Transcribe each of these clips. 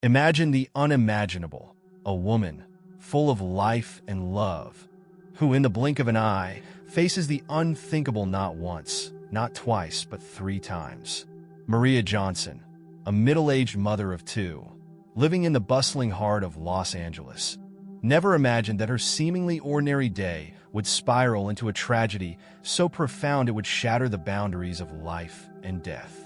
Imagine the unimaginable, a woman full of life and love, who in the blink of an eye faces the unthinkable not once, not twice, but 3 times. Maria Johnson, a middle-aged mother of 2, living in the bustling heart of Los Angeles, never imagined that her seemingly ordinary day would spiral into a tragedy so profound it would shatter the boundaries of life and death.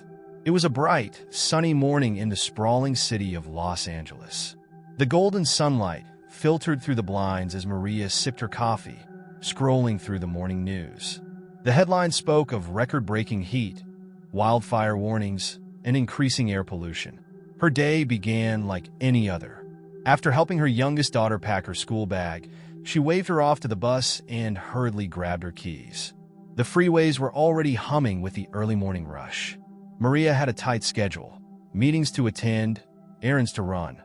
It was a bright, sunny morning in the sprawling city of Los Angeles. The golden sunlight filtered through the blinds as Maria sipped her coffee, scrolling through the morning news. The headlines spoke of record-breaking heat, wildfire warnings, and increasing air pollution. Her day began like any other. After helping her youngest daughter pack her school bag, she waved her off to the bus and hurriedly grabbed her keys. The freeways were already humming with the early morning rush. Maria had a tight schedule, meetings to attend, errands to run.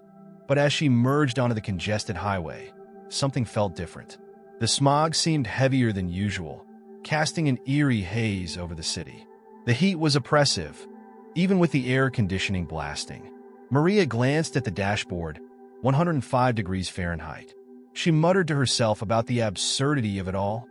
But as she merged onto the congested highway, something felt different. The smog seemed heavier than usual, casting an eerie haze over the city. The heat was oppressive, even with the air conditioning blasting. Maria glanced at the dashboard, 105 degrees Fahrenheit. She muttered to herself about the absurdity of it all,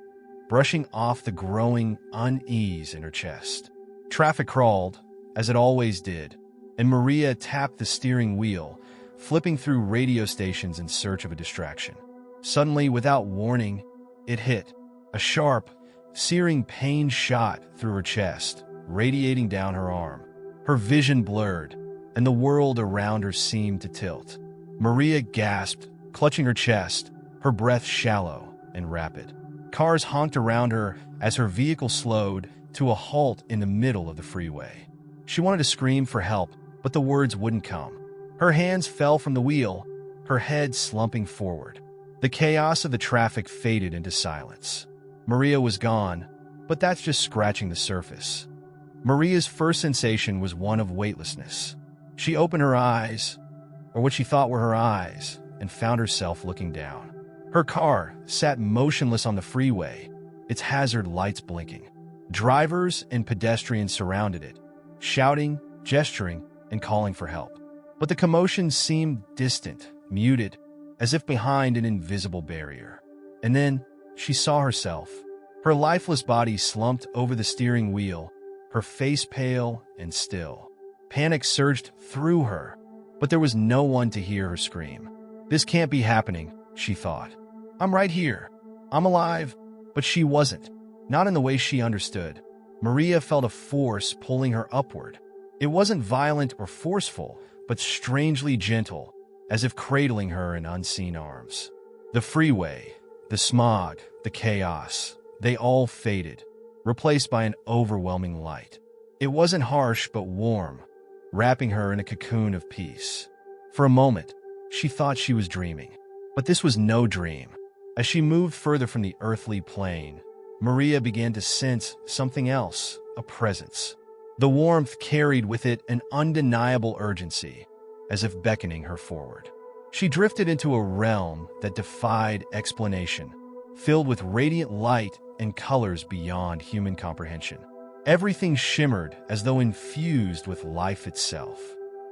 brushing off the growing unease in her chest. Traffic crawled, as it always did, and Maria tapped the steering wheel, flipping through radio stations in search of a distraction. Suddenly, without warning, it hit. A sharp, searing pain shot through her chest, radiating down her arm. Her vision blurred, and the world around her seemed to tilt. Maria gasped, clutching her chest, her breath shallow and rapid. Cars honked around her as her vehicle slowed to a halt in the middle of the freeway. She wanted to scream for help, but the words wouldn't come. Her hands fell from the wheel, her head slumping forward. The chaos of the traffic faded into silence. Maria was gone, but that's just scratching the surface. Maria's first sensation was one of weightlessness. She opened her eyes, or what she thought were her eyes, and found herself looking down. Her car sat motionless on the freeway, its hazard lights blinking. Drivers and pedestrians surrounded it, shouting, gesturing, and calling for help. But the commotion seemed distant, muted, as if behind an invisible barrier. And then she saw herself. Her lifeless body slumped over the steering wheel, her face pale and still. Panic surged through her, but there was no one to hear her scream. This can't be happening, she thought. I'm right here. I'm alive. But she wasn't. Not in the way she understood. Maria felt a force pulling her upward. It wasn't violent or forceful, but strangely gentle, as if cradling her in unseen arms. The freeway, the smog, the chaos, they all faded, replaced by an overwhelming light. It wasn't harsh but warm, wrapping her in a cocoon of peace. For a moment, she thought she was dreaming. But this was no dream. As she moved further from the earthly plane, Maria began to sense something else, a presence. The warmth carried with it an undeniable urgency, as if beckoning her forward. She drifted into a realm that defied explanation, filled with radiant light and colors beyond human comprehension. Everything shimmered as though infused with life itself.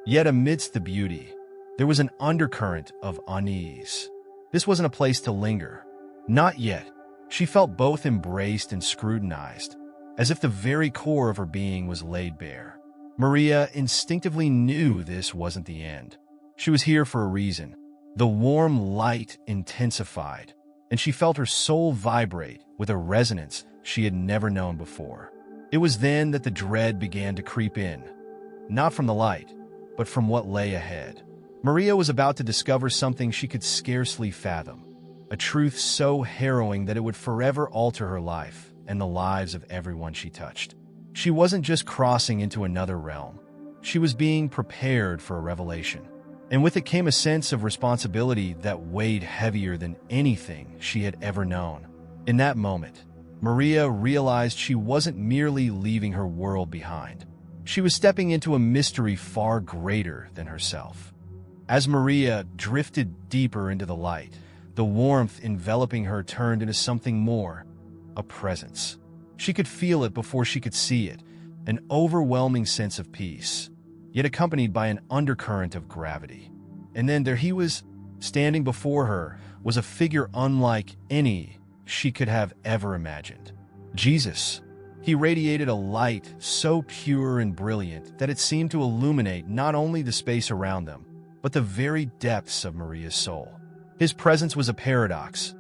Yet amidst the beauty, there was an undercurrent of unease. This wasn't a place to linger. Not yet. She felt both embraced and scrutinized, as if the very core of her being was laid bare. Maria instinctively knew this wasn't the end. She was here for a reason. The warm light intensified, and she felt her soul vibrate with a resonance she had never known before. It was then that the dread began to creep in, not from the light, but from what lay ahead. Maria was about to discover something she could scarcely fathom, a truth so harrowing that it would forever alter her life and the lives of everyone she touched. She wasn't just crossing into another realm. She was being prepared for a revelation. And with it came a sense of responsibility that weighed heavier than anything she had ever known. In that moment, Maria realized she wasn't merely leaving her world behind. She was stepping into a mystery far greater than herself. As Maria drifted deeper into the light, the warmth enveloping her turned into something more, a presence. She could feel it before she could see it, an overwhelming sense of peace, yet accompanied by an undercurrent of gravity. And then there he was, standing before her, was a figure unlike any she could have ever imagined. Jesus. He radiated a light so pure and brilliant that it seemed to illuminate not only the space around them, but the very depths of Maria's soul. His presence was a paradox,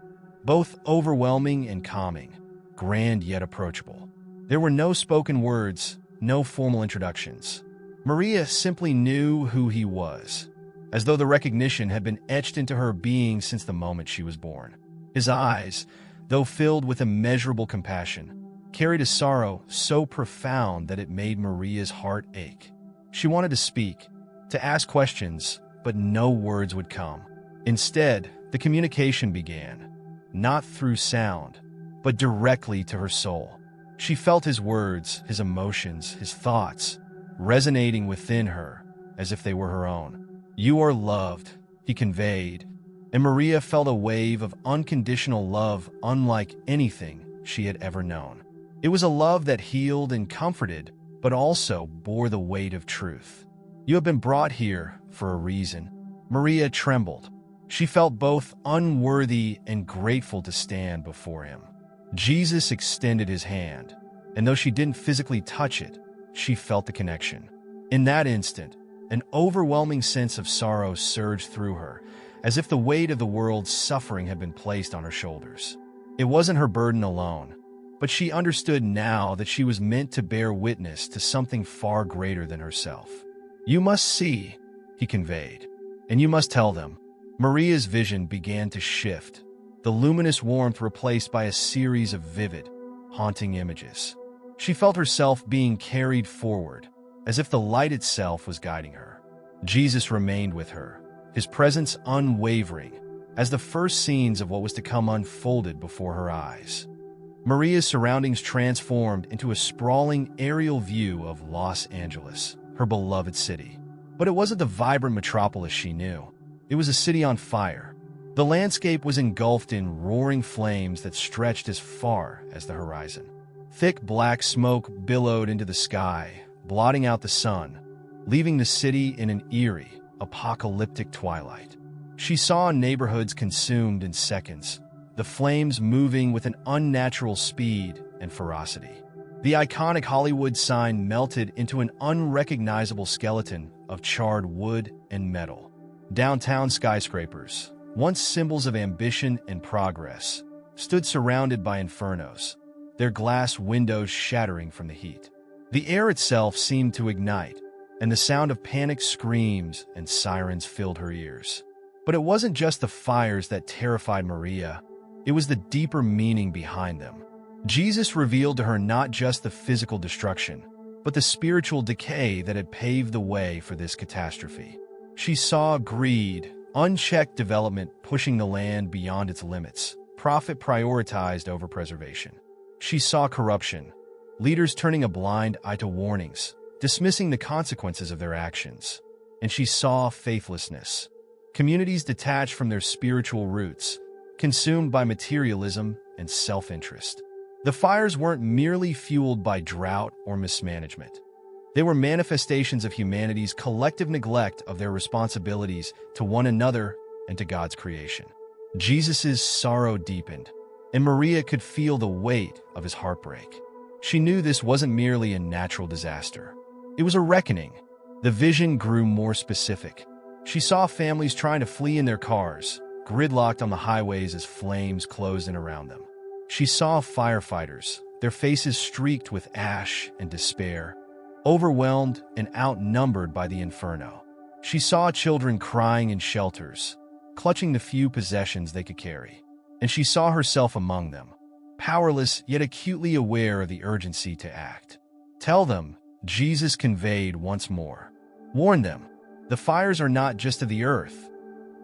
both overwhelming and calming, grand yet approachable. There were no spoken words, no formal introductions. Maria simply knew who he was, as though the recognition had been etched into her being since the moment she was born. His eyes, though filled with immeasurable compassion, carried a sorrow so profound that it made Maria's heart ache. She wanted to speak, to ask questions, but no words would come. Instead, the communication began, not through sound, but directly to her soul. She felt his words, his emotions, his thoughts, resonating within her as if they were her own. "You are loved," he conveyed, and Maria felt a wave of unconditional love unlike anything she had ever known. It was a love that healed and comforted, but also bore the weight of truth. "You have been brought here for a reason." Maria trembled. She felt both unworthy and grateful to stand before him. Jesus extended his hand, and though she didn't physically touch it, she felt the connection. In that instant, an overwhelming sense of sorrow surged through her, as if the weight of the world's suffering had been placed on her shoulders. It wasn't her burden alone, but she understood now that she was meant to bear witness to something far greater than herself. "You must see," he conveyed, "and you must tell them." Maria's vision began to shift, the luminous warmth replaced by a series of vivid, haunting images. She felt herself being carried forward, as if the light itself was guiding her. Jesus remained with her, his presence unwavering, as the first scenes of what was to come unfolded before her eyes. Maria's surroundings transformed into a sprawling aerial view of Los Angeles, her beloved city. But it wasn't the vibrant metropolis she knew. It was a city on fire. The landscape was engulfed in roaring flames that stretched as far as the horizon. Thick black smoke billowed into the sky, blotting out the sun, leaving the city in an eerie, apocalyptic twilight. She saw neighborhoods consumed in seconds, the flames moving with an unnatural speed and ferocity. The iconic Hollywood sign melted into an unrecognizable skeleton of charred wood and metal. Downtown skyscrapers, once symbols of ambition and progress, stood surrounded by infernos, their glass windows shattering from the heat. The air itself seemed to ignite, and the sound of panicked screams and sirens filled her ears. But it wasn't just the fires that terrified Maria, it was the deeper meaning behind them. Jesus revealed to her not just the physical destruction, but the spiritual decay that had paved the way for this catastrophe. She saw greed, unchecked development pushing the land beyond its limits, profit prioritized over preservation. She saw corruption, leaders turning a blind eye to warnings, dismissing the consequences of their actions. And she saw faithlessness, communities detached from their spiritual roots, consumed by materialism and self-interest. The fires weren't merely fueled by drought or mismanagement. They were manifestations of humanity's collective neglect of their responsibilities to one another and to God's creation. Jesus' sorrow deepened, and Maria could feel the weight of his heartbreak. She knew this wasn't merely a natural disaster. It was a reckoning. The vision grew more specific. She saw families trying to flee in their cars, gridlocked on the highways as flames closed in around them. She saw firefighters, their faces streaked with ash and despair, overwhelmed and outnumbered by the inferno. She saw children crying in shelters, clutching the few possessions they could carry. And she saw herself among them, powerless yet acutely aware of the urgency to act. "Tell them," Jesus conveyed once more. "Warn them, the fires are not just of the earth.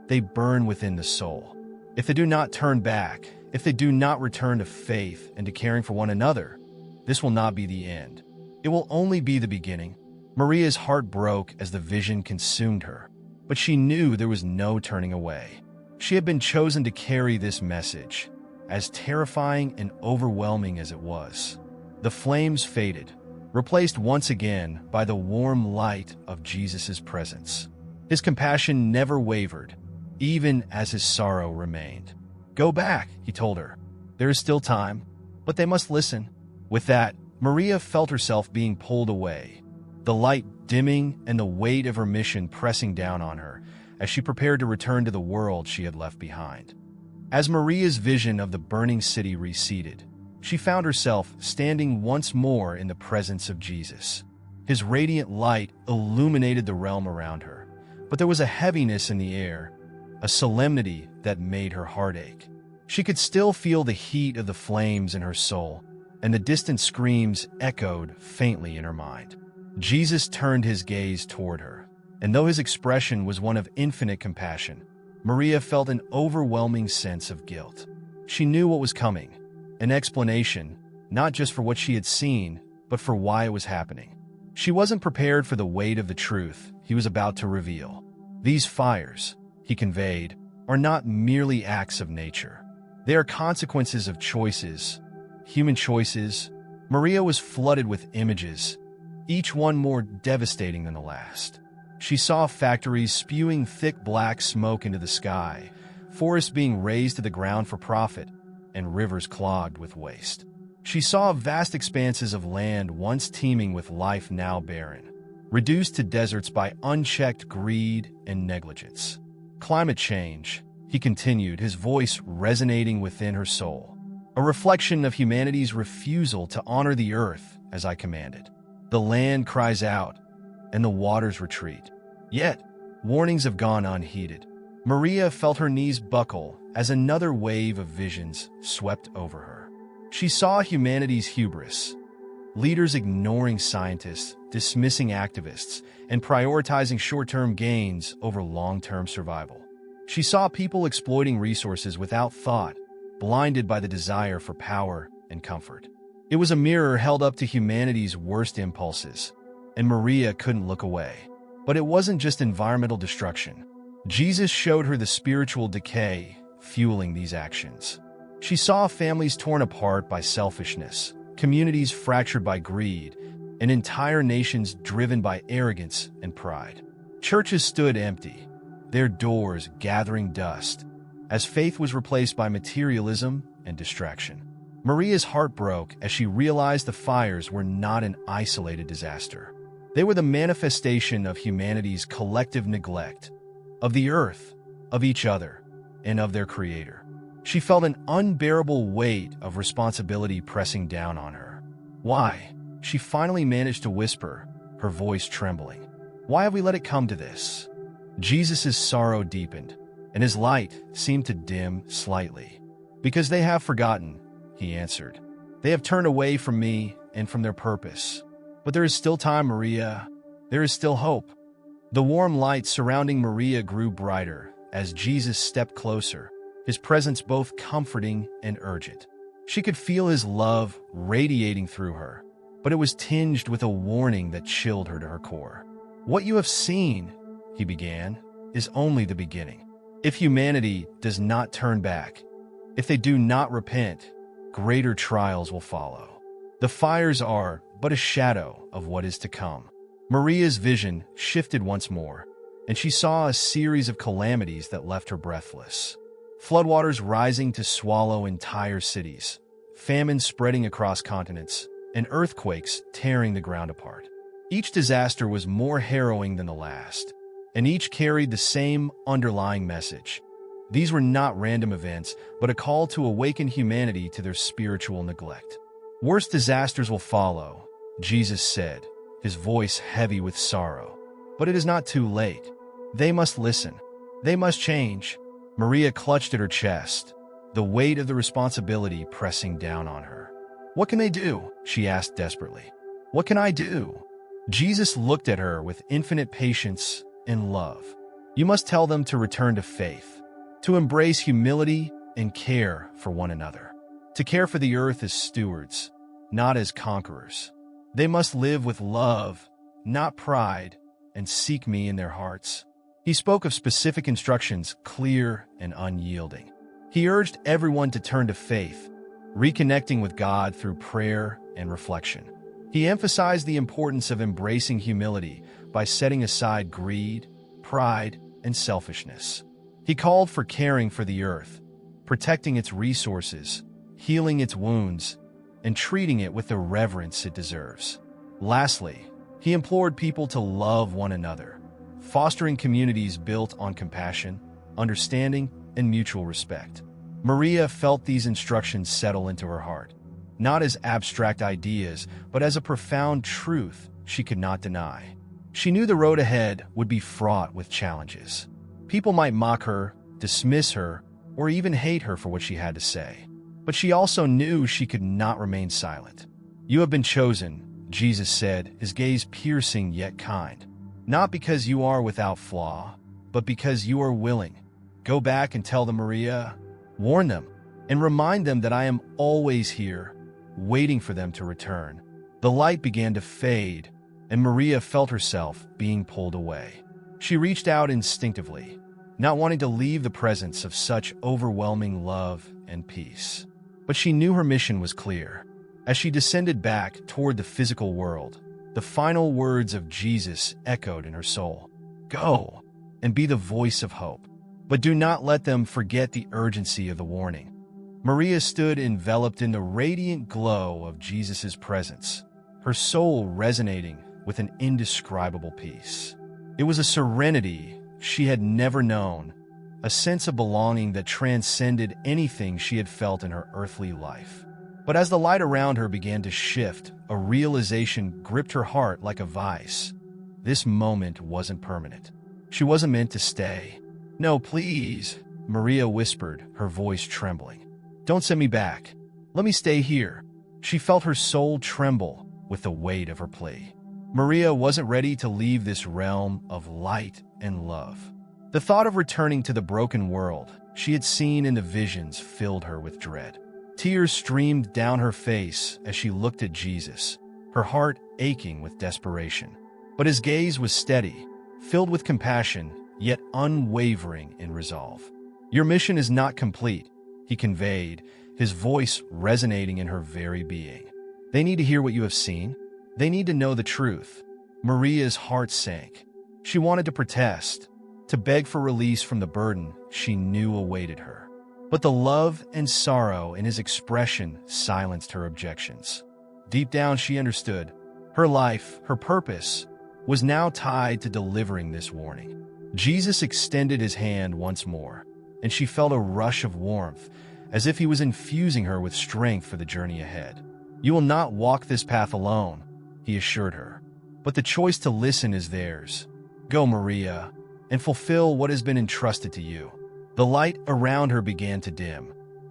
They burn within the soul. If they do not turn back, if they do not return to faith and to caring for one another, this will not be the end. It will only be the beginning." Maria's heart broke as the vision consumed her, but she knew there was no turning away. She had been chosen to carry this message, as terrifying and overwhelming as it was. The flames faded, replaced once again by the warm light of Jesus' presence. His compassion never wavered, even as his sorrow remained. "Go back," he told her. "There is still time, but they must listen." With that, Maria felt herself being pulled away, the light dimming and the weight of her mission pressing down on her as she prepared to return to the world she had left behind. As Maria's vision of the burning city receded, she found herself standing once more in the presence of Jesus. His radiant light illuminated the realm around her, but there was a heaviness in the air, a solemnity that made her heart ache. She could still feel the heat of the flames in her soul, and the distant screams echoed faintly in her mind. Jesus turned his gaze toward her, and though his expression was one of infinite compassion, Maria felt an overwhelming sense of guilt. She knew what was coming, an explanation, not just for what she had seen, but for why it was happening. She wasn't prepared for the weight of the truth he was about to reveal. These fires, he conveyed, are not merely acts of nature. They are consequences of choices, human choices. Maria was flooded with images, each one more devastating than the last. She saw factories spewing thick black smoke into the sky, forests being razed to the ground for profit, and rivers clogged with waste. She saw vast expanses of land once teeming with life now barren, reduced to deserts by unchecked greed and negligence. Climate change, he continued, his voice resonating within her soul, a reflection of humanity's refusal to honor the earth as I commanded. The land cries out, and the waters retreat. Yet, warnings have gone unheeded. Maria felt her knees buckle as another wave of visions swept over her. She saw humanity's hubris, leaders ignoring scientists, dismissing activists, and prioritizing short-term gains over long-term survival. She saw people exploiting resources without thought, blinded by the desire for power and comfort. It was a mirror held up to humanity's worst impulses, and Maria couldn't look away. But it wasn't just environmental destruction. Jesus showed her the spiritual decay fueling these actions. She saw families torn apart by selfishness, communities fractured by greed, and entire nations driven by arrogance and pride. Churches stood empty, their doors gathering dust, as faith was replaced by materialism and distraction. Maria's heart broke as she realized the fires were not an isolated disaster. They were the manifestation of humanity's collective neglect, of the earth, of each other, and of their Creator. She felt an unbearable weight of responsibility pressing down on her. "Why?" she finally managed to whisper, her voice trembling. "Why have we let it come to this?" Jesus' sorrow deepened, and his light seemed to dim slightly. "Because they have forgotten," he answered. "They have turned away from me and from their purpose. But there is still time, Maria. There is still hope." The warm light surrounding Maria grew brighter as Jesus stepped closer, his presence both comforting and urgent. She could feel his love radiating through her, but it was tinged with a warning that chilled her to her core. "What you have seen," he began, "is only the beginning. If humanity does not turn back, if they do not repent, greater trials will follow. The fires are but a shadow of what is to come." Maria's vision shifted once more, and she saw a series of calamities that left her breathless. Floodwaters rising to swallow entire cities, famine spreading across continents, and earthquakes tearing the ground apart. Each disaster was more harrowing than the last, and each carried the same underlying message. These were not random events, but a call to awaken humanity to their spiritual neglect. "Worse disasters will follow," Jesus said, his voice heavy with sorrow. "But it is not too late. They must listen. They must change." Maria clutched at her chest, the weight of the responsibility pressing down on her. "What can they do?" she asked desperately. "What can I do?" Jesus looked at her with infinite patience and love. "You must tell them to return to faith, to embrace humility and care for one another, to care for the earth as stewards, not as conquerors. They must live with love, not pride, and seek me in their hearts." He spoke of specific instructions, clear and unyielding. He urged everyone to turn to faith, reconnecting with God through prayer and reflection. He emphasized the importance of embracing humility by setting aside greed, pride and selfishness. He called for caring for the earth, protecting its resources, healing its wounds, and treating it with the reverence it deserves. Lastly, he implored people to love one another, fostering communities built on compassion, understanding, and mutual respect. Maria felt these instructions settle into her heart, not as abstract ideas, but as a profound truth she could not deny. She knew the road ahead would be fraught with challenges. People might mock her, dismiss her, or even hate her for what she had to say. But she also knew she could not remain silent. "You have been chosen," Jesus said, his gaze piercing yet kind. "Not because you are without flaw, but because you are willing. Go back and tell them, Maria, warn them, and remind them that I am always here, waiting for them to return." The light began to fade, and Maria felt herself being pulled away. She reached out instinctively, not wanting to leave the presence of such overwhelming love and peace. But she knew her mission was clear. As she descended back toward the physical world, the final words of Jesus echoed in her soul. "Go and be the voice of hope, but do not let them forget the urgency of the warning." Maria stood enveloped in the radiant glow of Jesus' presence, her soul resonating with an indescribable peace. It was a serenity she had never known, a sense of belonging that transcended anything she had felt in her earthly life. But as the light around her began to shift, a realization gripped her heart like a vice. This moment wasn't permanent. She wasn't meant to stay. "No, please," Maria whispered, her voice trembling. "Don't send me back. Let me stay here." She felt her soul tremble with the weight of her plea. Maria wasn't ready to leave this realm of light and love. The thought of returning to the broken world she had seen in the visions filled her with dread. Tears streamed down her face as she looked at Jesus, her heart aching with desperation. But his gaze was steady, filled with compassion, yet unwavering in resolve. "Your mission is not complete," he conveyed, his voice resonating in her very being. "They need to hear what you have seen. They need to know the truth." Maria's heart sank. She wanted to protest, to beg for release from the burden she knew awaited her. But the love and sorrow in his expression silenced her objections. Deep down, she understood. Her life, her purpose, was now tied to delivering this warning. Jesus extended his hand once more, and she felt a rush of warmth, as if he was infusing her with strength for the journey ahead. "You will not walk this path alone," he assured her. "But the choice to listen is theirs. Go, Maria, and fulfill what has been entrusted to you." The light around her began to dim,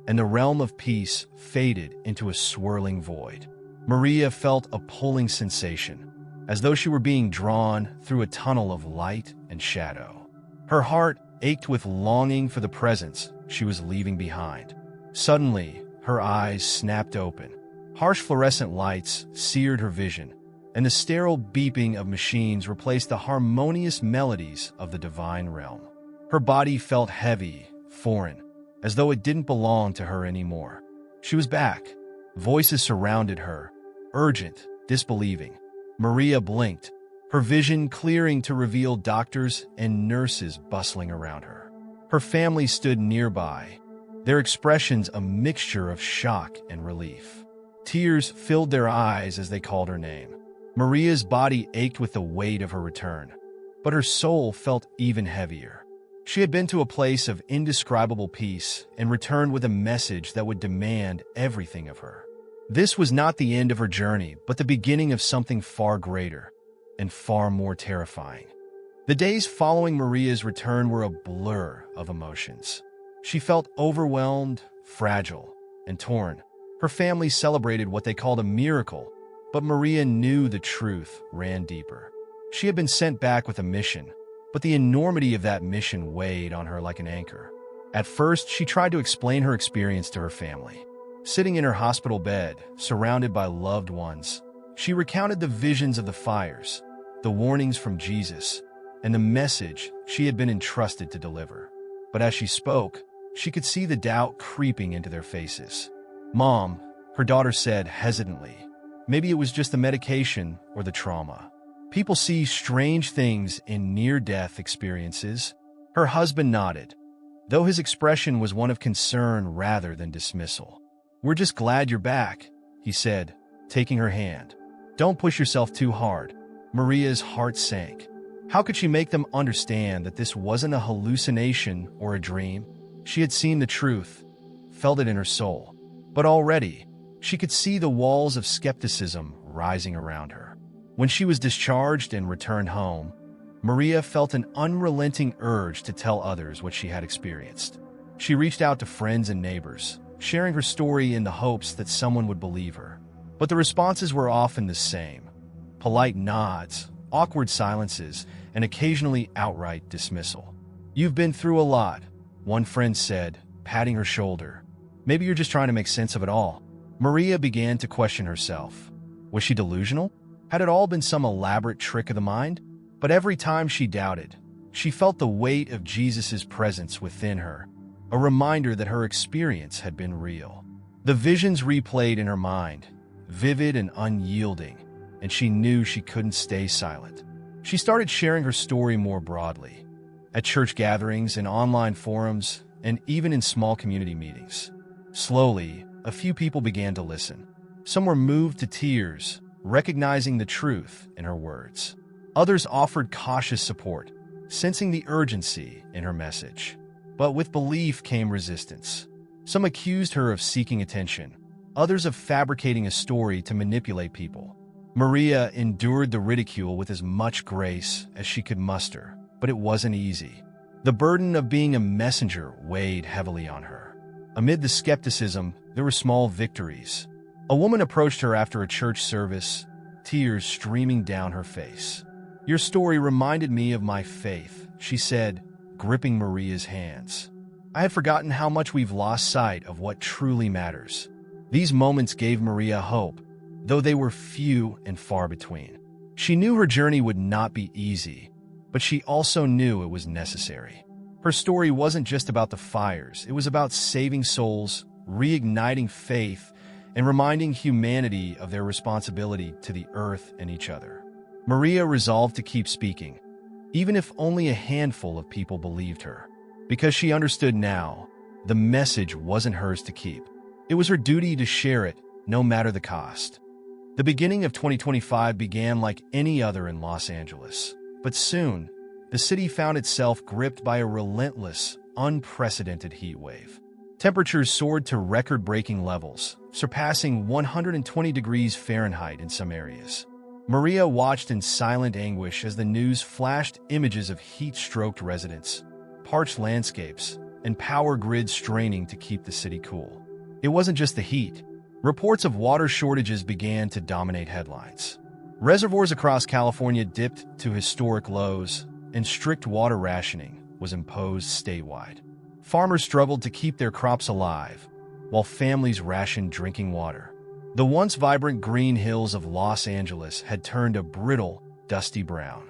and the realm of peace faded into a swirling void. Maria felt a pulling sensation, as though she were being drawn through a tunnel of light and shadow. Her heart ached with longing for the presence she was leaving behind. Suddenly, her eyes snapped open. Harsh fluorescent lights seared her vision, and the sterile beeping of machines replaced the harmonious melodies of the divine realm. Her body felt heavy, foreign, as though it didn't belong to her anymore. She was back. Voices surrounded her, urgent, disbelieving. Maria blinked, her vision clearing to reveal doctors and nurses bustling around her. Her family stood nearby, their expressions a mixture of shock and relief. Tears filled their eyes as they called her name. Maria's body ached with the weight of her return, but her soul felt even heavier. She had been to a place of indescribable peace and returned with a message that would demand everything of her. This was not the end of her journey, but the beginning of something far greater and far more terrifying. The days following Maria's return were a blur of emotions. She felt overwhelmed, fragile, and torn. Her family celebrated what they called a miracle, but Maria knew the truth ran deeper. She had been sent back with a mission, but the enormity of that mission weighed on her like an anchor. At first, she tried to explain her experience to her family. Sitting in her hospital bed, surrounded by loved ones, she recounted the visions of the fires, the warnings from Jesus, and the message she had been entrusted to deliver. But as she spoke, she could see the doubt creeping into their faces. "Mom," her daughter said hesitantly, "maybe it was just the medication or the trauma. People see strange things in near-death experiences. Her husband nodded, though his expression was one of concern rather than dismissal. "We're just glad you're back," he said, taking her hand. "Don't push yourself too hard." Maria's heart sank. How could she make them understand that this wasn't a hallucination or a dream? She had seen the truth, felt it in her soul. But already, she could see the walls of skepticism rising around her. When she was discharged and returned home, Maria felt an unrelenting urge to tell others what she had experienced. She reached out to friends and neighbors, sharing her story in the hopes that someone would believe her. But the responses were often the same: polite nods, awkward silences, and occasionally outright dismissal. "You've been through a lot," one friend said, patting her shoulder. "Maybe you're just trying to make sense of it all." Maria began to question herself. Was she delusional? Had it all been some elaborate trick of the mind? But every time she doubted, she felt the weight of Jesus' presence within her, a reminder that her experience had been real. The visions replayed in her mind, vivid and unyielding, and she knew she couldn't stay silent. She started sharing her story more broadly, at church gatherings, in online forums, and even in small community meetings. Slowly, a few people began to listen. Some were moved to tears, recognizing the truth in her words. Others offered cautious support, sensing the urgency in her message. But with belief came resistance. Some accused her of seeking attention, others of fabricating a story to manipulate people. Maria endured the ridicule with as much grace as she could muster, but it wasn't easy. The burden of being a messenger weighed heavily on her. Amid the skepticism, there were small victories. A woman approached her after a church service, tears streaming down her face. "Your story reminded me of my faith," she said, gripping Maria's hands. "I had forgotten how much we've lost sight of what truly matters." These moments gave Maria hope, though they were few and far between. She knew her journey would not be easy, but she also knew it was necessary. Her story wasn't just about the fires, it was about saving souls, reigniting faith, and reminding humanity of their responsibility to the earth and each other. Maria resolved to keep speaking, even if only a handful of people believed her, because she understood now the message wasn't hers to keep. It was her duty to share it, no matter the cost. The beginning of 2025 began like any other in Los Angeles, but soon, the city found itself gripped by a relentless, unprecedented heat wave. Temperatures soared to record-breaking levels, surpassing 120 degrees Fahrenheit in some areas. Maria watched in silent anguish as the news flashed images of heat-stroked residents, parched landscapes, and power grids straining to keep the city cool. It wasn't just the heat. Reports of water shortages began to dominate headlines. Reservoirs across California dipped to historic lows, and strict water rationing was imposed statewide. Farmers struggled to keep their crops alive, while families rationed drinking water. The once vibrant green hills of Los Angeles had turned a brittle, dusty brown.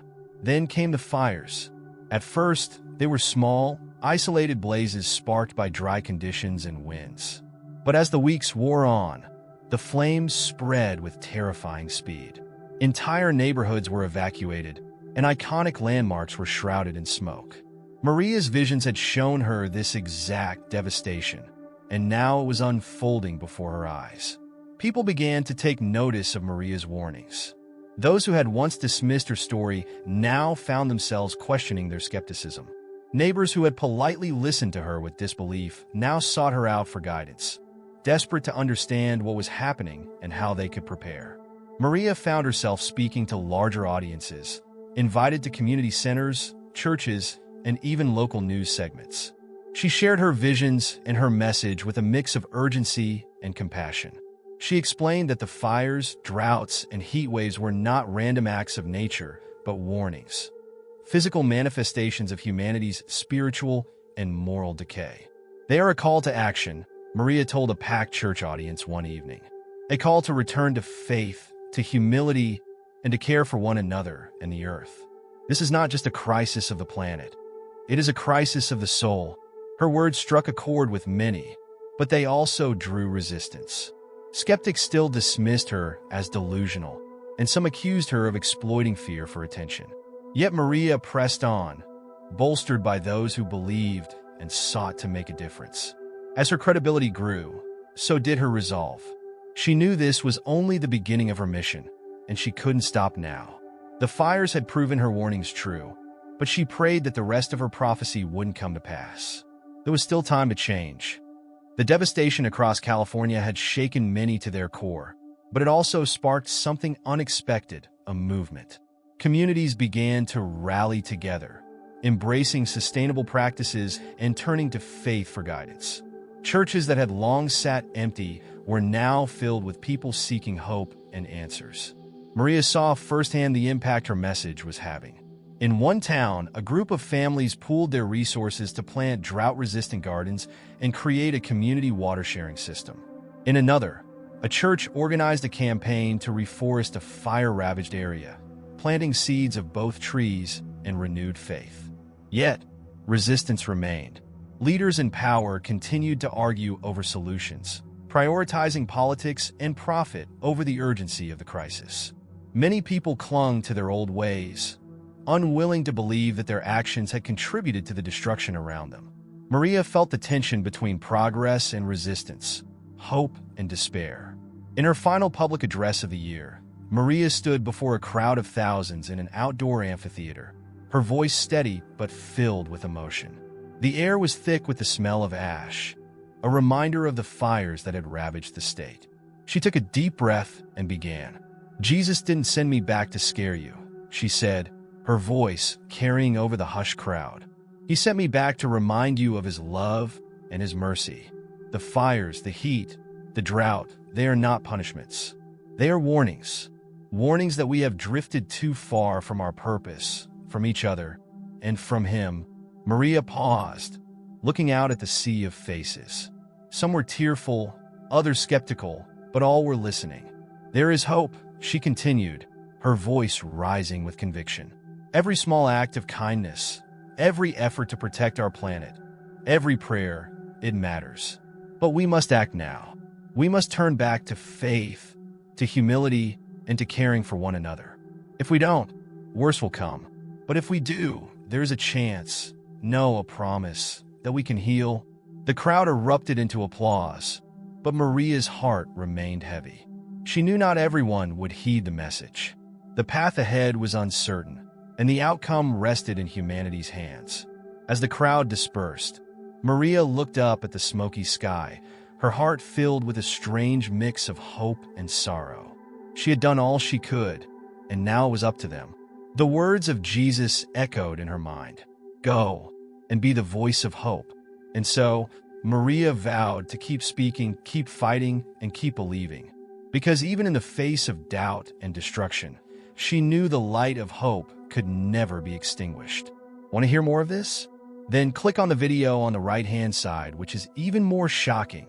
Then came the fires. At first, they were small, isolated blazes sparked by dry conditions and winds. But as the weeks wore on, the flames spread with terrifying speed. Entire neighborhoods were evacuated, and iconic landmarks were shrouded in smoke. Maria's visions had shown her this exact devastation, and now it was unfolding before her eyes. People began to take notice of Maria's warnings. Those who had once dismissed her story now found themselves questioning their skepticism. Neighbors who had politely listened to her with disbelief now sought her out for guidance, desperate to understand what was happening and how they could prepare. Maria found herself speaking to larger audiences, invited to community centers, churches, and even local news segments. She shared her visions and her message with a mix of urgency and compassion. She explained that the fires, droughts, and heat waves were not random acts of nature, but warnings, physical manifestations of humanity's spiritual and moral decay. They are a call to action, Maria told a packed church audience one evening. A call to return to faith, to humility, and to care for one another and the earth. This is not just a crisis of the planet. It is a crisis of the soul. Her words struck a chord with many, but they also drew resistance. Skeptics still dismissed her as delusional, and some accused her of exploiting fear for attention. Yet Maria pressed on, bolstered by those who believed and sought to make a difference. As her credibility grew, so did her resolve. She knew this was only the beginning of her mission, and she couldn't stop now. The fires had proven her warnings true, but she prayed that the rest of her prophecy wouldn't come to pass. There was still time to change. The devastation across California had shaken many to their core, but it also sparked something unexpected, a movement. Communities began to rally together, embracing sustainable practices and turning to faith for guidance. Churches that had long sat empty were now filled with people seeking hope and answers. Maria saw firsthand the impact her message was having. In one town, a group of families pooled their resources to plant drought-resistant gardens and create a community water-sharing system. In another, a church organized a campaign to reforest a fire-ravaged area, planting seeds of both trees and renewed faith. Yet, resistance remained. Leaders in power continued to argue over solutions, prioritizing politics and profit over the urgency of the crisis. Many people clung to their old ways, unwilling to believe that their actions had contributed to the destruction around them. Maria felt the tension between progress and resistance, hope and despair. In her final public address of the year, Maria stood before a crowd of thousands in an outdoor amphitheater, her voice steady but filled with emotion. The air was thick with the smell of ash, a reminder of the fires that had ravaged the state. She took a deep breath and began. "Jesus didn't send me back to scare you," she said, her voice carrying over the hushed crowd. "He sent me back to remind you of his love and his mercy. The fires, the heat, the drought, they are not punishments. They are warnings. Warnings that we have drifted too far from our purpose, from each other, and from him." Maria paused, looking out at the sea of faces. Some were tearful, others skeptical, but all were listening. "There is hope," she continued, her voice rising with conviction. "Every small act of kindness, every effort to protect our planet, every prayer, it matters. But we must act now. We must turn back to faith, to humility, and to caring for one another. If we don't, worse will come. But if we do, there's a chance, no, a promise, that we can heal." The crowd erupted into applause, but Maria's heart remained heavy. She knew not everyone would heed the message. The path ahead was uncertain, and the outcome rested in humanity's hands. As the crowd dispersed, Maria looked up at the smoky sky, her heart filled with a strange mix of hope and sorrow. She had done all she could, and now it was up to them. The words of Jesus echoed in her mind, "Go and be the voice of hope." And so, Maria vowed to keep speaking, keep fighting, and keep believing. Because even in the face of doubt and destruction, she knew the light of hope could never be extinguished. Want to hear more of this? Then click on the video on the right-hand side, which is even more shocking.